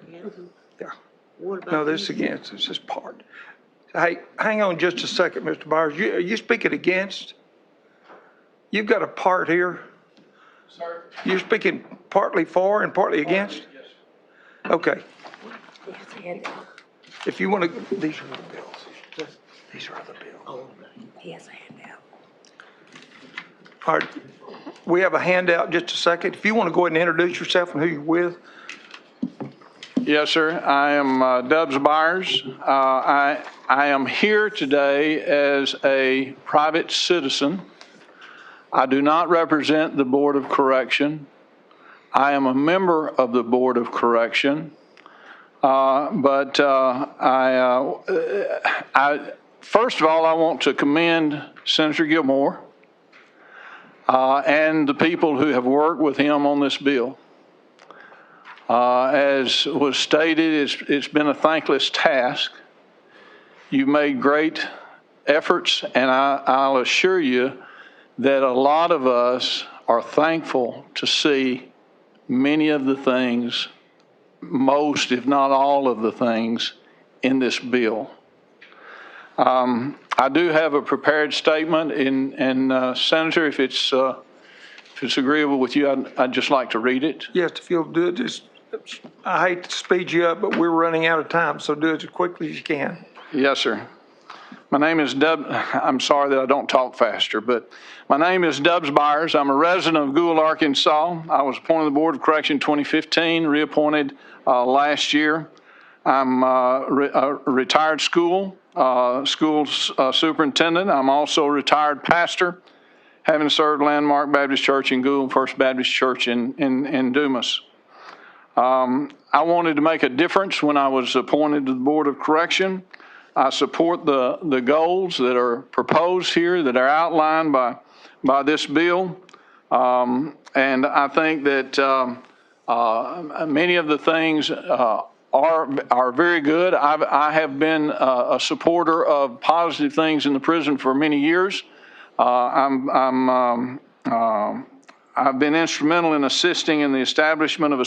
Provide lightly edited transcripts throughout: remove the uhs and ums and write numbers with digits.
against? Yeah. What about No, this is against. This is part. Hey, hang on just a second, Mr. Byers. Are you speaking against? You've got a part here. Sir? You're speaking partly for and partly against? Yes. Okay. Yes, handout. If you want to, these are the bills. These are the bills. Oh, he has a handout. All right. We have a handout. Just a second. If you want to go ahead and introduce yourself and who you're with. Yes, sir. I am Dubs Byers. I am here today as a private citizen. I do not represent the Board of Correction. I am a member of the Board of Correction. But first of all, I want to commend Senator Gilmore and the people who have worked with him on this bill. As was stated, it's been a thankless task. You've made great efforts, and I'll assure you that a lot of us are thankful to see many of the things, most if not all of the things in this bill. I do have a prepared statement, and Senator, if it's agreeable with you, I'd just like to read it. Yes, if you'll do it. I hate to speed you up, but we're running out of time, so do it as quickly as you can. Yes, sir. My name is I'm sorry that I don't talk faster, but my name is Dubs Byers. I'm a resident of Gould, Arkansas. I was appointed to the Board of Correction 2015, reappointed last year. I'm a retired school superintendent. I'm also a retired pastor, having served Landmark Baptist Church in Gould, First Baptist Church in Dumas. I wanted to make a difference when I was appointed to the Board of Correction. I support the goals that are proposed here, that are outlined by this bill. And I think that many of the things are very good. I have been a supporter of positive things in the prison for many years. I've been instrumental in assisting in the establishment of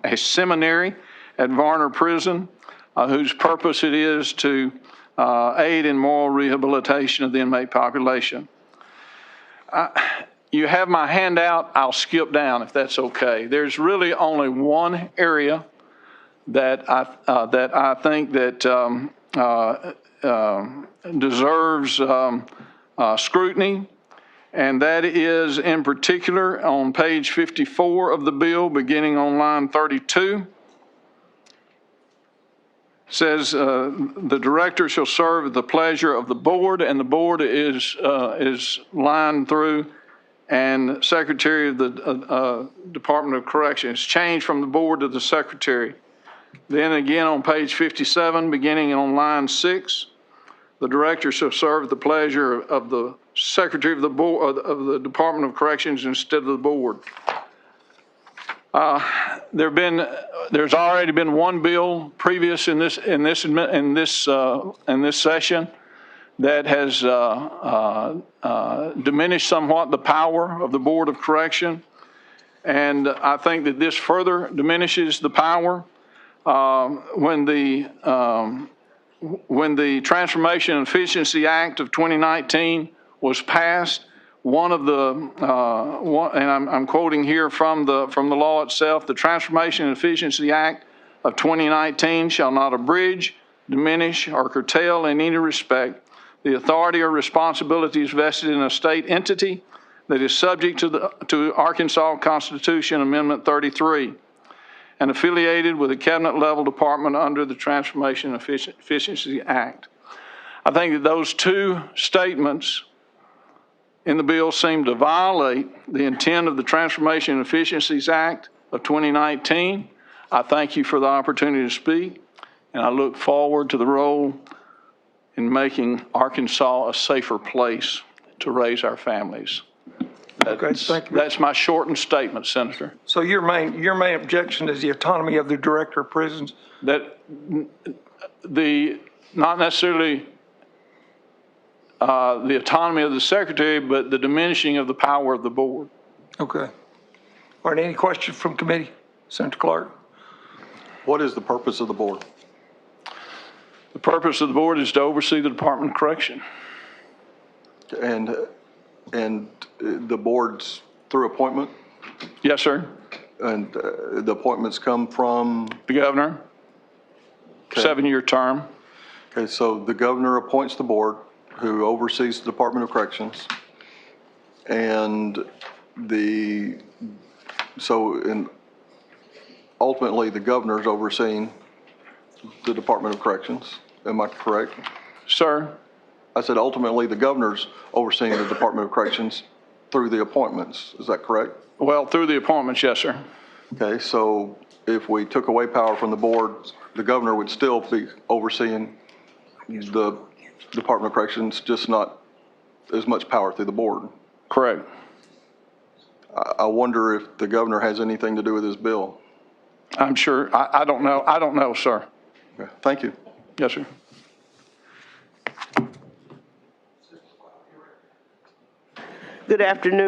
a seminary at Varner Prison, whose purpose it is to aid in moral rehabilitation of the inmate population. You have my handout. I'll skip down if that's okay. There's really only one area that I think that deserves scrutiny, and that is in particular on page 54 of the bill, beginning on line 32. Says the director shall serve at the pleasure of the board, and the board is lined through, and secretary of the Department of Corrections. Changed from the board to the secretary. Then again on page 57, beginning on line 6, the director shall serve at the pleasure of the secretary of the board of the Department of Corrections instead of the board. There's already been one bill previous in this session that has diminished somewhat the power of the Board of Correction, and I think that this further diminishes the power when the Transformation and Efficiency Act of 2019 was passed. One of the, and I'm quoting here from the law itself, the Transformation and Efficiency Act of 2019 shall not abridge, diminish, or curtail in any respect the authority or responsibilities vested in a state entity that is subject to Arkansas Constitution Amendment 33 and affiliated with a cabinet-level department under the Transformation and Efficiency Act. I think that those two statements in the bill seem to violate the intent of the Transformation and Efficiencies Act of 2019. I thank you for the opportunity to speak, and I look forward to the role in making Arkansas a safer place to raise our families. Okay, thank you. That's my shortened statement, Senator. So your main objection is the autonomy of the director of prisons? That not necessarily the autonomy of the secretary, but the diminishing of the power of the board. Okay. All right, any questions from committee? Senator Clark? What is the purpose of the board? The purpose of the board is to oversee the Department of Correction. And the board's through appointment? Yes, sir. And the appointments come from? The governor, Okay. 7-year term. Okay, so the governor appoints the board who oversees the Department of Corrections. And ultimately the governor's overseeing the Department of Corrections. Am I correct? Sir, I said ultimately the governor's overseeing the Department of Corrections through the appointments. Is that correct? well, through the appointments, yes, sir. Okay, so if we took away power from the board, the governor would still be overseeing the Department of Corrections, just not as much power through the board. Correct. I wonder if the governor has anything to do with this bill. I'm sure. I don't know. I don't know, sir. Okay, thank you. Yes, sir. Good afternoon.